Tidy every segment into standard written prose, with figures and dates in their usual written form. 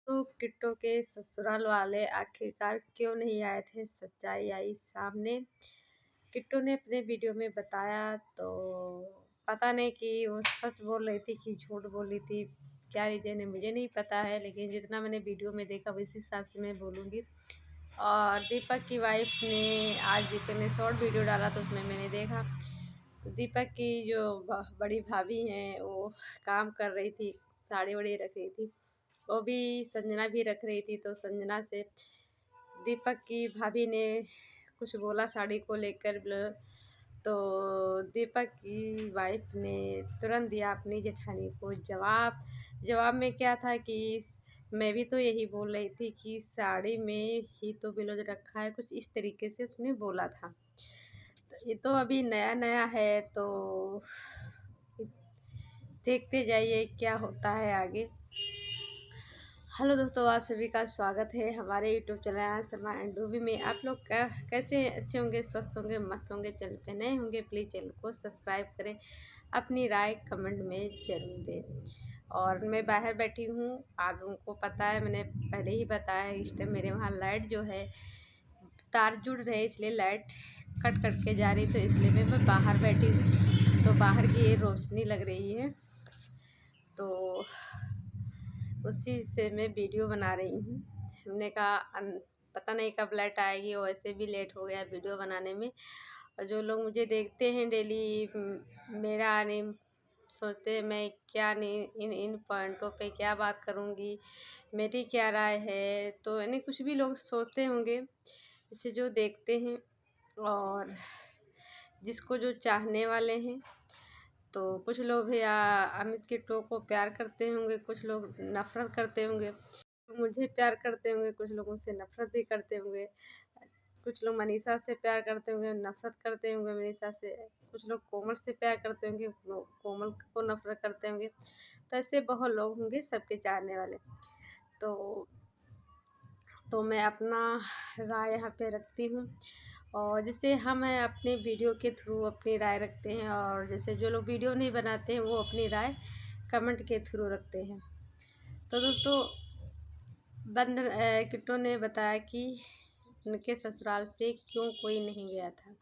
तो किट्टो के ससुराल वाले आखिरकार क्यों नहीं आए थे, सच्चाई आई सामने। किट्टो ने अपने वीडियो में बताया तो पता नहीं कि वो सच बोल रही थी कि झूठ बोल रही थी, क्या रीजन है मुझे नहीं पता है, लेकिन जितना मैंने वीडियो में देखा उसी हिसाब से मैं बोलूँगी। और दीपक की वाइफ ने आज दीपक ने शॉर्ट वीडियो डाला तो उसमें मैंने देखा तो दीपक की जो बड़ी भाभी हैं वो काम कर रही थी, साड़ी वाड़ी रख रही थी, वो भी संजना भी रख रही थी। तो संजना से दीपक की भाभी ने कुछ बोला साड़ी को लेकर, तो दीपक की वाइफ ने तुरंत दिया अपनी जेठानी को जवाब। जवाब में क्या था कि मैं भी तो यही बोल रही थी कि साड़ी में ही तो ब्लाउज रखा है, कुछ इस तरीके से उसने बोला था। तो ये तो अभी नया नया है, तो देखते जाइए क्या होता है आगे। हेलो दोस्तों, आप सभी का स्वागत है हमारे YouTube channel Sharma and Ruby में। आप लोग कैसे अच्छे होंगे, स्वस्थ होंगे, मस्त होंगे। चैनल पे नए होंगे प्लीज़ चैनल को सब्सक्राइब करें, अपनी राय कमेंट में ज़रूर दें। और मैं बाहर बैठी हूँ, आप लोगों को पता है, मैंने पहले ही बताया है, इस टाइम मेरे वहाँ लाइट जो है तार जुड़ रहे इसलिए लाइट कट कट के जा रही, तो इसलिए मैं बाहर बैठी हूँ। तो बाहर की ये रोशनी लग रही है, तो उसी से मैं वीडियो बना रही हूँ। हमने कहा पता नहीं कब लाइट आएगी, वैसे भी लेट हो गया वीडियो बनाने में। और जो लोग मुझे देखते हैं डेली, मेरा नहीं सोचते मैं क्या नहीं इन इन पॉइंटों पे क्या बात करूँगी, मेरी क्या राय है, तो यानी कुछ भी लोग सोचते होंगे इसे जो देखते हैं और जिसको जो चाहने वाले हैं। तो कुछ लोग भी अमित किट्टो को प्यार करते होंगे, कुछ लोग नफ़रत करते होंगे, मुझे प्यार करते होंगे, कुछ लोग मुझसे नफ़रत भी करते होंगे, कुछ लोग मनीषा से प्यार करते होंगे, नफ़रत करते होंगे मनीषा से, कुछ लोग कोमल से प्यार करते होंगे, कोमल को नफ़रत करते होंगे। तो ऐसे बहुत लोग होंगे, सबके चाहने वाले। तो मैं अपना राय यहाँ पे रखती हूँ, और जैसे हम हैं अपने वीडियो के थ्रू अपनी राय रखते हैं, और जैसे जो लोग वीडियो नहीं बनाते हैं वो अपनी राय कमेंट के थ्रू रखते हैं। तो दोस्तों किट्टो ने बताया कि उनके ससुराल से क्यों कोई नहीं गया था।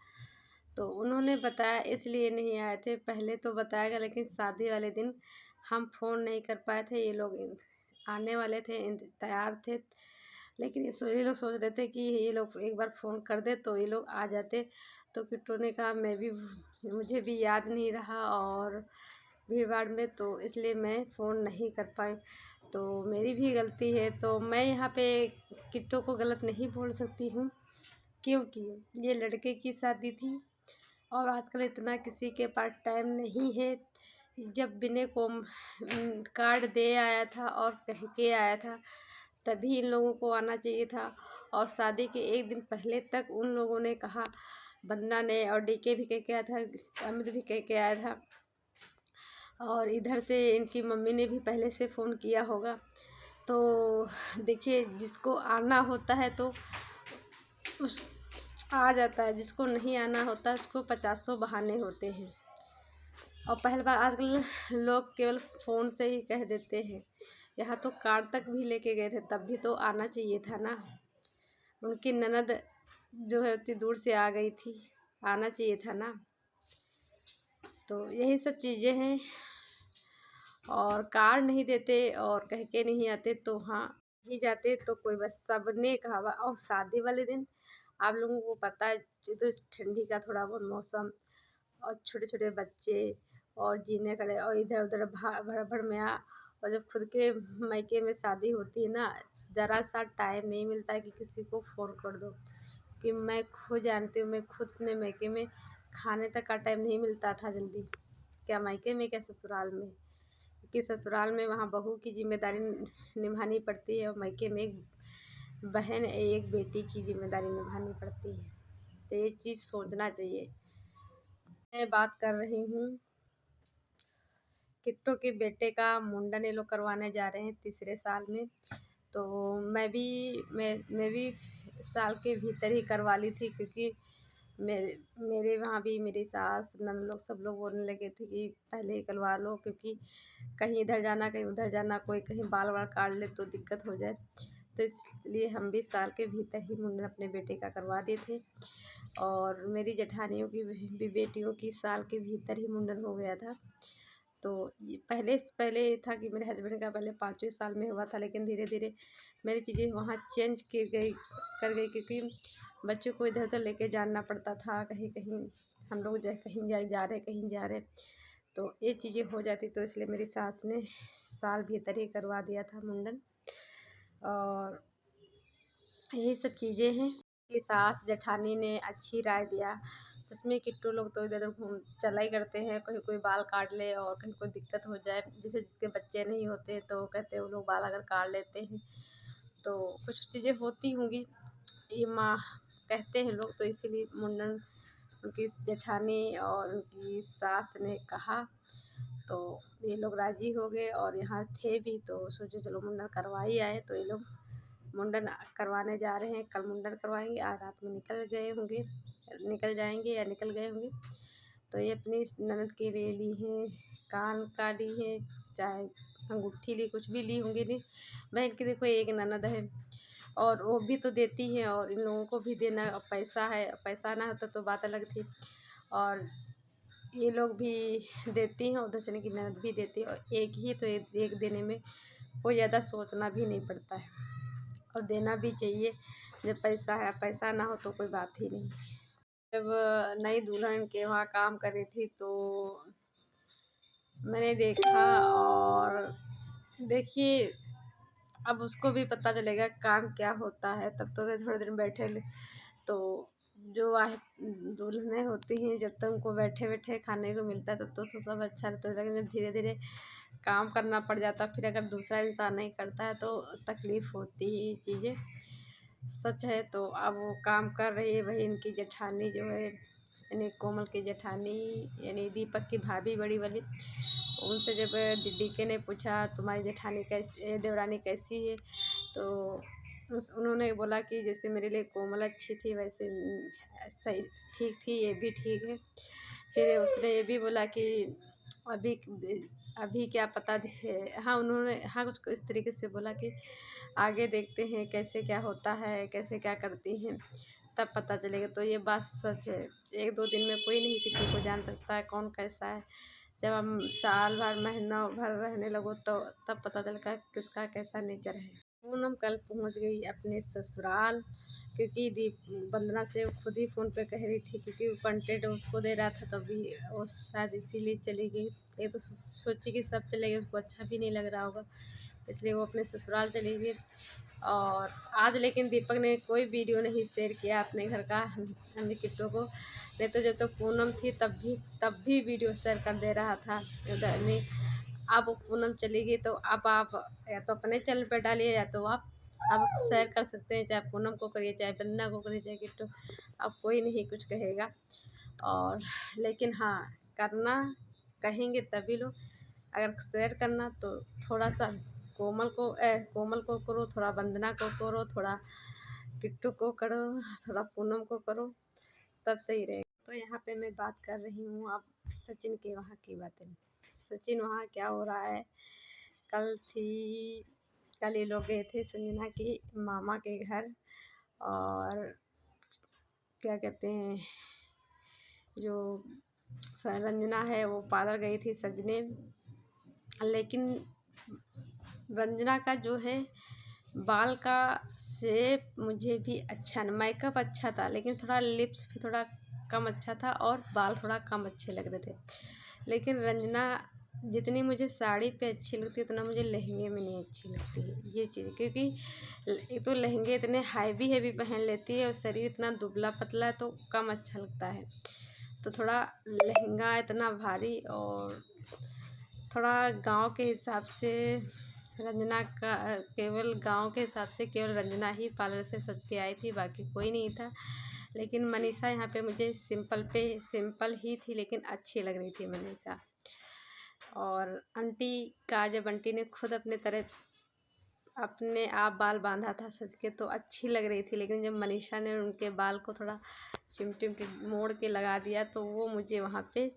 तो उन्होंने बताया इसलिए नहीं आए थे, पहले तो बताया, लेकिन शादी वाले दिन हम फ़ोन नहीं कर पाए थे। ये लोग आने वाले थे, तैयार थे, लेकिन ये लोग सोच रहे थे कि ये लोग एक बार फ़ोन कर दे तो ये लोग आ जाते। तो किट्टू ने कहा मुझे भी याद नहीं रहा और भीड़ भाड़ में, तो इसलिए मैं फ़ोन नहीं कर पाई। तो मेरी भी गलती है, तो मैं यहाँ पे किट्टू को गलत नहीं बोल सकती हूँ, क्योंकि ये लड़के की शादी थी और आजकल इतना किसी के पास टाइम नहीं है। जब बिने को कार्ड दे आया था और कह के आया था तभी इन लोगों को आना चाहिए था, और शादी के एक दिन पहले तक उन लोगों ने कहा, वंदना ने और डीके भी कह के आया था, अमित भी कह के आया था, और इधर से इनकी मम्मी ने भी पहले से फ़ोन किया होगा। तो देखिए, जिसको आना होता है तो उस आ जाता है, जिसको नहीं आना होता उसको पचासों बहाने होते हैं। और पहली बार आजकल लोग केवल फ़ोन से ही कह देते हैं, यहाँ तो कार्ड तक भी लेके गए थे, तब भी तो आना चाहिए था ना। उनकी ननद जो है उतनी दूर से आ गई थी, आना चाहिए था ना। तो यही सब चीज़ें हैं, और कार्ड नहीं देते और कह के नहीं आते, तो हाँ नहीं जाते तो कोई, बस सबने कहा। और शादी वाले दिन आप लोगों को पता है, जो तो ठंडी का थोड़ा बहुत मौसम, और छोटे छोटे बच्चे और जीने खड़े, और इधर उधर भड़बड़ में और जब खुद के मायके में शादी होती है ना, ज़रा सा टाइम नहीं मिलता है कि किसी को फ़ोन कर दो। कि मैं खुद जानती हूँ, मैं खुद अपने मायके में खाने तक का टाइम नहीं मिलता था जल्दी, क्या मायके में क्या ससुराल में, क्योंकि ससुराल में वहाँ बहू की जिम्मेदारी निभानी पड़ती है और मायके में एक बहन एक बेटी की जिम्मेदारी निभानी पड़ती है। तो ये चीज़ सोचना चाहिए। मैं बात कर रही हूँ किट्टो के बेटे का मुंडन ये लोग करवाने जा रहे हैं तीसरे साल में। तो मैं भी साल के भीतर ही करवा ली थी, क्योंकि मेरे वहाँ भी मेरी सास ननद लोग सब लोग बोलने लगे थे कि पहले ही करवा लो, क्योंकि कहीं इधर जाना कहीं उधर जाना, कोई कहीं बाल वाल काट ले तो दिक्कत हो जाए। तो इसलिए हम भी साल के भीतर ही मुंडन अपने बेटे का करवा दिए थे। और मेरी जेठानियों की भी बेटियों की साल के भीतर ही मुंडन हो गया था। तो ये पहले ये था कि मेरे हस्बैंड का पहले 5वें साल में हुआ था, लेकिन धीरे धीरे मेरी चीज़ें वहाँ चेंज कर गई, क्योंकि बच्चों को इधर उधर लेके जाना पड़ता था, कहीं कहीं हम लोग कहीं जा रहे कहीं जा रहे, तो ये चीज़ें हो जाती, तो इसलिए मेरी सास ने साल भीतर ही करवा दिया था मुंडन। और यही सब चीज़ें हैं कि सास जेठानी ने अच्छी राय दिया। सच में किट्टू लोग तो इधर उधर घूम चला ही करते हैं, कहीं कोई बाल काट ले और कहीं कोई दिक्कत हो जाए, जैसे जिसके बच्चे नहीं होते तो कहते हैं वो लोग बाल अगर काट लेते हैं तो कुछ चीज़ें होती होंगी, ये माँ कहते हैं लोग, तो इसीलिए मुंडन उनकी जेठानी और उनकी सास ने कहा तो ये लोग राज़ी हो गए। और यहाँ थे भी तो सोचे चलो मुंडन करवा ही आए, तो ये लोग मुंडन करवाने जा रहे हैं, कल मुंडन करवाएंगे, आज रात में निकल जाएंगे या निकल गए होंगे। तो ये अपनी ननद के लिए ली है, कान का ली है, चाहे अंगूठी ली, कुछ भी ली होंगी। नहीं, बहन की देखो एक ननद है और वो भी तो देती है, और इन लोगों को भी देना, पैसा है, पैसा ना होता तो बात अलग थी। और ये लोग भी देती हैं, उधर से की ननद भी देती है, और एक ही तो एक देने में कोई ज़्यादा सोचना भी नहीं पड़ता है, और देना भी चाहिए। जब पैसा है, पैसा ना हो तो कोई बात ही नहीं। जब नई दुल्हन के वहाँ काम कर रही थी तो मैंने देखा, और देखिए अब उसको भी पता चलेगा काम क्या होता है, तब तो मैं थोड़े दिन बैठे तो जो दुल्हनें होती हैं जब तक उनको बैठे बैठे खाने को मिलता है तब तो सब अच्छा रहता है, लेकिन जब धीरे धीरे काम करना पड़ जाता है, फिर अगर दूसरा इंसान नहीं करता है तो तकलीफ़ होती ही चीज़ें सच है। तो अब वो काम कर रही है, वही इनकी जेठानी जो है, यानी कोमल की जेठानी, यानी दीपक की भाभी बड़ी वाली, उनसे जब डीके ने पूछा तुम्हारी जेठानी कैसी, देवरानी कैसी है, तो उन्होंने बोला कि जैसे मेरे लिए कोमल अच्छी थी वैसे सही ठीक थी, ये भी ठीक है। फिर उसने ये भी बोला कि अभी अभी क्या पता है, हाँ उन्होंने हाँ कुछ इस तरीके से बोला कि आगे देखते हैं कैसे क्या होता है, कैसे क्या करती हैं, तब पता चलेगा। तो ये बात सच है, एक दो दिन में कोई नहीं किसी को जान सकता है कौन कैसा है। जब हम साल भर महीना भर रहने लगो तो तब पता चलेगा किसका कैसा नेचर है। पूनम कल पहुंच गई अपने ससुराल, क्योंकि वंदना से वो खुद ही फ़ोन पे कह रही थी, क्योंकि वो कंटेंट उसको दे रहा था तभी वो शायद इसीलिए चली गई। ये तो सोची कि सब चले गए, उसको अच्छा भी नहीं लग रहा होगा, इसलिए वो अपने ससुराल चली गई। और आज लेकिन दीपक ने कोई वीडियो नहीं शेयर किया अपने घर का हमने किट्टू को, नहीं तो जब तक पूनम थी तब भी वीडियो शेयर कर दे रहा था उधर ने। अब पूनम चली गई तो अब आप या तो अपने चैनल पर डालिए, या तो आप शेयर कर सकते हैं, चाहे पूनम को करिए, चाहे बन्ना को करिए, चाहे किट्टू, अब कोई नहीं कुछ कहेगा। और लेकिन हाँ, करना कहेंगे तभी लोग, अगर शेयर करना तो थोड़ा सा कोमल को करो, थोड़ा वंदना को करो, थोड़ा किट्टू को करो, थोड़ा पूनम को करो, तब सही रहेगा। तो यहाँ पे मैं बात कर रही हूँ अब सचिन के वहाँ की बातें। सचिन वहाँ क्या हो रहा है, कल ये लोग गए थे संजना की मामा के घर, और क्या कहते हैं जो रंजना है वो पार्लर गई थी सजने, लेकिन रंजना का जो है बाल का शेप मुझे भी अच्छा, मेकअप अच्छा था लेकिन थोड़ा लिप्स भी थोड़ा कम अच्छा था और बाल थोड़ा कम अच्छे लग रहे थे। लेकिन रंजना जितनी मुझे साड़ी पे अच्छी लगती है उतना मुझे लहंगे में नहीं अच्छी लगती है ये चीज़, क्योंकि एक तो लहंगे इतने हैवी पहन लेती है और शरीर इतना दुबला पतला है तो कम अच्छा लगता है। तो थोड़ा लहंगा इतना भारी, और थोड़ा गांव के हिसाब से रंजना का केवल गांव के हिसाब से केवल रंजना ही पार्लर से सज के आई थी, बाकी कोई नहीं था। लेकिन मनीषा यहाँ पे मुझे सिंपल ही थी लेकिन अच्छी लग रही थी मनीषा। और आंटी का जब आंटी ने खुद अपने तरफ अपने आप बाल बांधा था सज के, तो अच्छी लग रही थी। लेकिन जब मनीषा ने उनके बाल को थोड़ा चिमटी उमटी मोड़ के लगा दिया तो वो मुझे वहाँ पे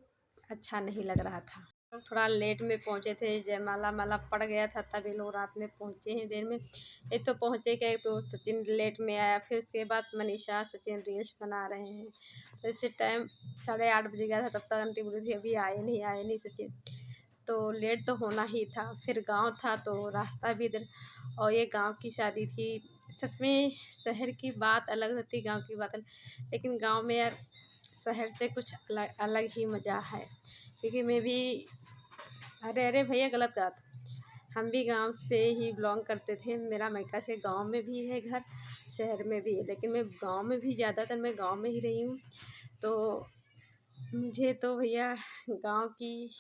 अच्छा नहीं लग रहा था। लोग थोड़ा लेट में पहुँचे थे, जयमाला माला पड़ गया था, तभी लोग रात में पहुँचे हैं देर में। एक तो पहुँचे गए तो सचिन लेट में आया, फिर उसके बाद मनीषा सचिन रील्स बना रहे हैं। तो इसी टाइम 8:30 बज गया था, तब तक आंटी बोली थी अभी आए नहीं सचिन, तो लेट तो होना ही था। फिर गांव था तो रास्ता भी इधर, और ये गांव की शादी थी। सच में शहर की बात अलग होती, गांव की बात अलग, लेकिन गांव में यार शहर से कुछ अलग अलग ही मज़ा है। क्योंकि मैं भी, अरे अरे भैया गलत बात, हम भी गांव से ही बिलोंग करते थे। मेरा मायका से गांव में भी है घर, शहर में भी है, लेकिन मैं गांव में भी ज़्यादातर मैं गांव में ही रही हूँ। तो मुझे तो भैया गांव की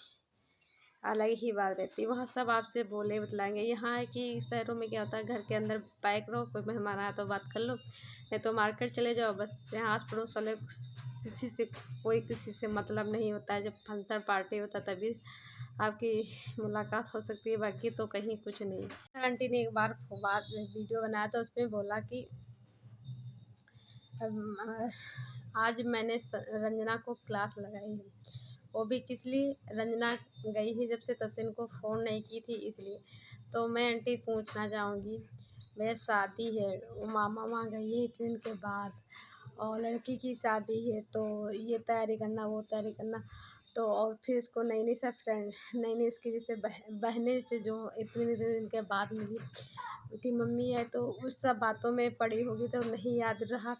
अलग ही बात रहती है। वहाँ सब आपसे बोले बतलाएंगे। यहाँ है कि शहरों में क्या होता है, घर के अंदर पैक रहो, कोई मेहमान आया तो बात कर लो, नहीं तो मार्केट चले जाओ। बस यहाँ आस पड़ोस वाले किसी से, कोई किसी से मतलब नहीं होता है। जब फंक्शन पार्टी होता है तभी आपकी मुलाकात हो सकती है, बाकी तो कहीं कुछ नहीं। आंटी ने एक बार वीडियो बनाया था, उसमें बोला कि आज मैंने रंजना को क्लास लगाई है। वो भी किस लिए, रंजना गई है जब से तब से इनको फ़ोन नहीं की थी इसलिए। तो मैं आंटी पूछना चाहूँगी, भैया शादी है, वो मामा वहाँ गई है इतने दिन के बाद, और लड़की की शादी है तो ये तैयारी करना वो तैयारी करना, तो और फिर इसको नई नई सब फ्रेंड, नई नई इसकी जैसे बहनें से जो इतने दिन के बाद मिली, उनकी मम्मी है, तो उस सब बातों में पड़ी होगी तो नहीं याद रहा,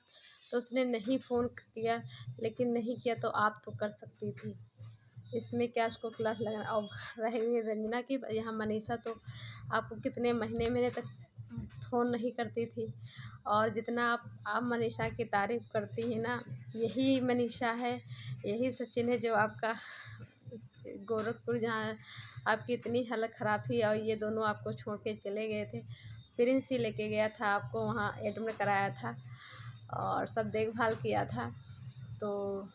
तो उसने नहीं फ़ोन किया। लेकिन नहीं किया तो आप तो कर सकती थी, इसमें क्या उसको क्लास लगाना। और रहेगी रंजना की, यहाँ मनीषा तो आपको कितने महीने महीने तक फ़ोन नहीं करती थी। और जितना आप मनीषा की तारीफ़ करती हैं ना, यही मनीषा है, यही सचिन है जो आपका गोरखपुर जहाँ आपकी इतनी हालत ख़राब थी और ये दोनों आपको छोड़ के चले गए थे। प्रिंस ही लेके गया था आपको, वहाँ एडमिट कराया था और सब देखभाल किया था। तो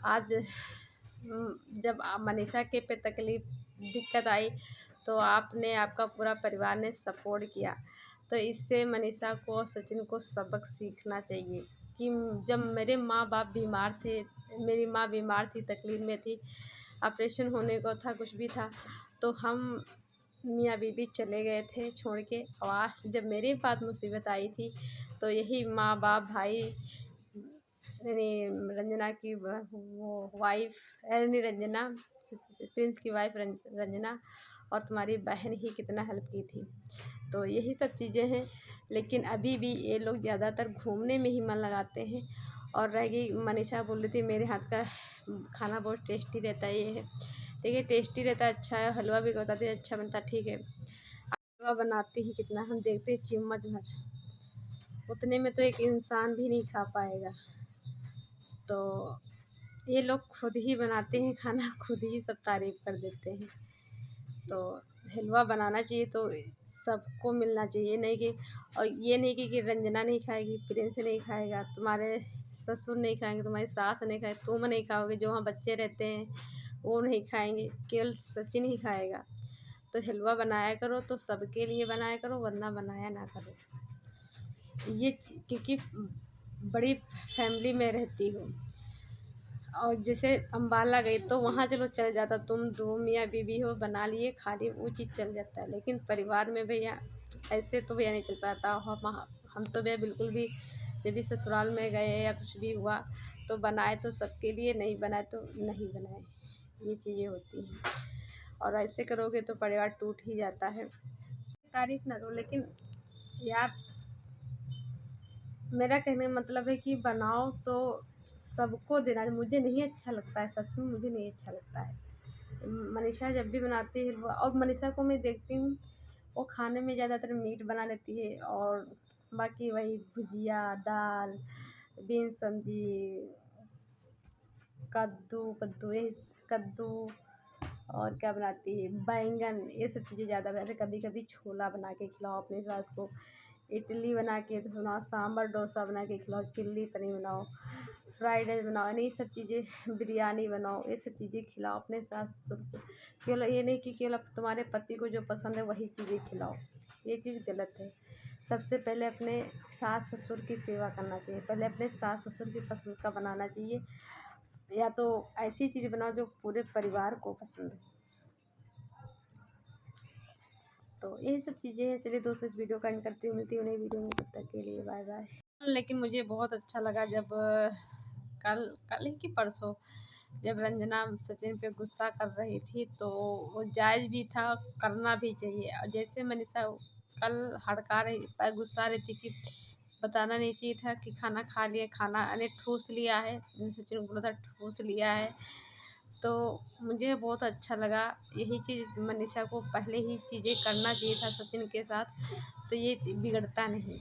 आज जब मनीषा के पे तकलीफ़ दिक्कत आई तो आपने, आपका पूरा परिवार ने सपोर्ट किया। तो इससे मनीषा को और सचिन को सबक सीखना चाहिए कि जब मेरे माँ बाप बीमार थे, मेरी माँ बीमार थी, तकलीफ़ में थी, ऑपरेशन होने को था, कुछ भी था, तो हम मियाँ बीवी चले गए थे छोड़ के। और आज जब मेरे पास मुसीबत आई थी तो यही माँ बाप भाई, यानी रंजना की वो वाइफ, यानी रंजना, प्रिंस की वाइफ रंजना, और तुम्हारी बहन ही कितना हेल्प की थी। तो यही सब चीज़ें हैं। लेकिन अभी भी ये लोग ज़्यादातर घूमने में ही मन लगाते हैं। और रह गई, मनीषा बोल रही थी मेरे हाथ का खाना बहुत टेस्टी रहता है, ये है, देखिए टेस्टी रहता है, अच्छा है, हलवा भी बताते हैं अच्छा बनता, ठीक है, हलवा बनाते ही कितना हम देखते हैं चम्मच भर, उतने में तो एक इंसान भी नहीं खा पाएगा। तो ये लोग खुद ही बनाते हैं खाना, खुद ही सब तारीफ़ कर देते हैं। तो हलवा बनाना चाहिए तो सबको मिलना चाहिए, नहीं कि, और ये नहीं कि रंजना नहीं खाएगी, प्रिंस नहीं खाएगा, तुम्हारे ससुर नहीं खाएंगे, तुम्हारी सास नहीं खाएगी, तुम नहीं खाओगे, जो वहाँ बच्चे रहते हैं वो नहीं खाएंगे, केवल सचिन ही खाएगा। तो हलवा बनाया करो तो सबके लिए बनाया करो, वरना बनाया ना करो। ये क्योंकि बड़ी फैमिली में रहती हूँ, और जैसे अम्बाला गई तो वहाँ चलो चल जाता, तुम दो मियाँ बीवी हो, बना लिए खा लिए, वो चीज़ चल जाता है। लेकिन परिवार में भैया ऐसे तो भैया नहीं चल पाता। हम तो भैया बिल्कुल भी, जब भी ससुराल में गए या कुछ भी हुआ तो बनाए तो सबके लिए, नहीं बनाए तो नहीं बनाए, ये चीज़ें होती हैं। और ऐसे करोगे तो परिवार टूट ही जाता है। तारीफ ना करो, लेकिन यार मेरा कहने का मतलब है कि बनाओ तो सबको देना। मुझे नहीं अच्छा लगता है, सच में मुझे नहीं अच्छा लगता है। मनीषा जब भी बनाती है और मनीषा को मैं देखती हूँ, वो खाने में ज़्यादातर मीट बना लेती है, और बाकी वही भुजिया, दाल, बीन्स सब्जी, कद्दू कद्दू यही कद्दू, और क्या बनाती है, बैंगन, ये सब चीज़ें ज़्यादा बनाते। कभी कभी छोला बना के खिलाओ अपने सास को, इडली बना के बनाओ, सांभर डोसा बना के खिलाओ, चिल्ली पनीर बनाओ, फ्राइड राइस बनाओ, यानी ये सब चीज़ें, बिरयानी बनाओ, ये सब चीज़ें खिलाओ अपने सास ससुर को। केवल ये नहीं कि केवल तुम्हारे पति को जो पसंद है वही चीज़ें खिलाओ। ये चीज़ गलत है। सबसे पहले अपने सास ससुर की सेवा करना चाहिए, पहले अपने सास ससुर की पसंद का बनाना चाहिए, या तो ऐसी चीज़ बनाओ जो पूरे परिवार को पसंद है। तो यही सब चीज़ें हैं। चलिए दोस्तों, इस वीडियो का एंड करती हूँ, मिलती हूँ नई वीडियो में, तब तक के लिए बाय बाय। लेकिन मुझे बहुत अच्छा लगा जब कल कल ही कि परसों जब रंजना सचिन पे गुस्सा कर रही थी, तो वो जायज़ भी था, करना भी चाहिए। और जैसे मनीषा कल हड़का रही गुस्सा रही थी कि बताना नहीं चाहिए था कि खाना खा लिया, खाना यानी ठूस लिया है, सचिन को बोला था ठूस लिया है। तो मुझे बहुत अच्छा लगा। यही चीज़ मनीषा को पहले ही चीज़ें करना चाहिए था सचिन के साथ, तो ये बिगड़ता नहीं।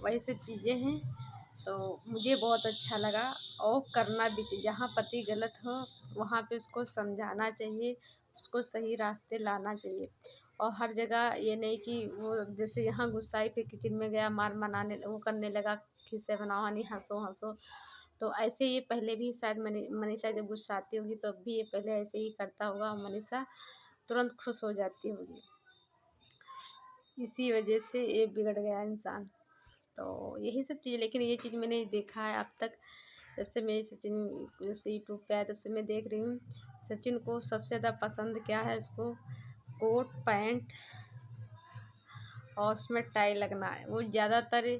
वही सब चीज़ें हैं। तो मुझे बहुत अच्छा लगा, और करना भी चाहिए। जहाँ पति गलत हो वहाँ पे उसको समझाना चाहिए, उसको सही रास्ते लाना चाहिए। और हर जगह ये नहीं कि वो जैसे यहाँ गुस्साई पे किचन में गया, मार मनाने वो करने लगा, खिस्से बनाओ नहीं, हंसो हंसो। तो ऐसे ये पहले भी शायद मनीषा जब गुस्साती होगी तो भी ये पहले ऐसे ही करता होगा, और मनीषा तुरंत खुश हो जाती होगी। इसी वजह से ये बिगड़ गया इंसान। तो यही सब चीज़, लेकिन ये चीज़ मैंने देखा है अब तक, जब से मेरी सचिन जब से यूट्यूब पे आया तब से मैं देख रही हूँ। सचिन को सबसे ज़्यादा पसंद क्या है, उसको कोट पैंट और उसमें टाई लगना है। वो ज़्यादातर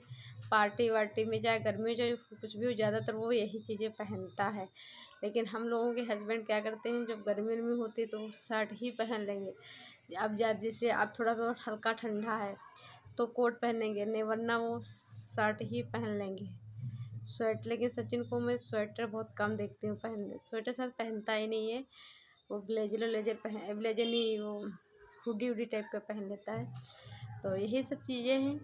पार्टी वार्टी में, चाहे गर्मी में चाहे कुछ भी हो, ज़्यादातर वो यही चीज़ें पहनता है। लेकिन हम लोगों के हस्बैंड क्या करते हैं, जब गर्मी में होती है तो वो शर्ट ही पहन लेंगे। अब जैसे अब थोड़ा बहुत हल्का ठंडा है तो कोट पहनेंगे, नहीं वरना वो शर्ट ही पहन लेंगे। लेकिन सचिन को मैं स्वेटर बहुत कम देखती हूँ पहनने, स्वेटर शायद पहनता ही नहीं है। वो ब्लेजर नहीं, वो हुडी टाइप का पहन लेता है। तो यही सब चीज़ें हैं।